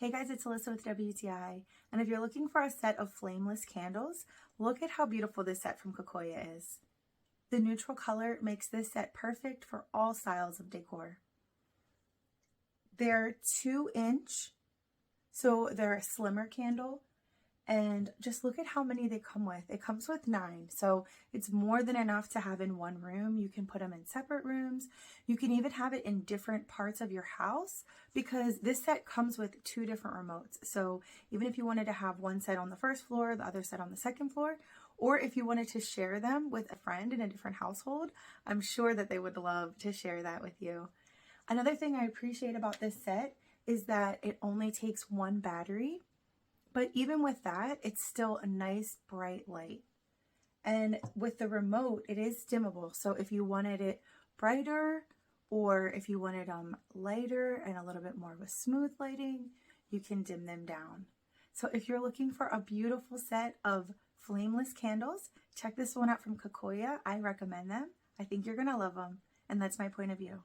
Hey guys, it's Alyssa with WTI, and if you're looking for a set of flameless candles, look at how beautiful this set from Kakoya is. The neutral color makes this set perfect for all styles of decor. They're 2-inch, so they're a slimmer candle, and just look at how many they come with. It comes with 9, so it's more than enough to have in one room. You can put them in separate rooms. You can even have it in different parts of your house because this set comes with 2 different remotes. So even if you wanted to have one set on the first floor, the other set on the second floor, or if you wanted to share them with a friend in a different household, I'm sure that they would love to share that with you. Another thing I appreciate about this set is that it only takes 1 battery. But even with that, it's still a nice bright light. And with the remote, it is dimmable. So if you wanted it brighter or if you wanted lighter and a little bit more of a smooth lighting, you can dim them down. So if you're looking for a beautiful set of flameless candles, check this one out from Kakoya. I recommend them. I think you're going to love them. And that's my point of view.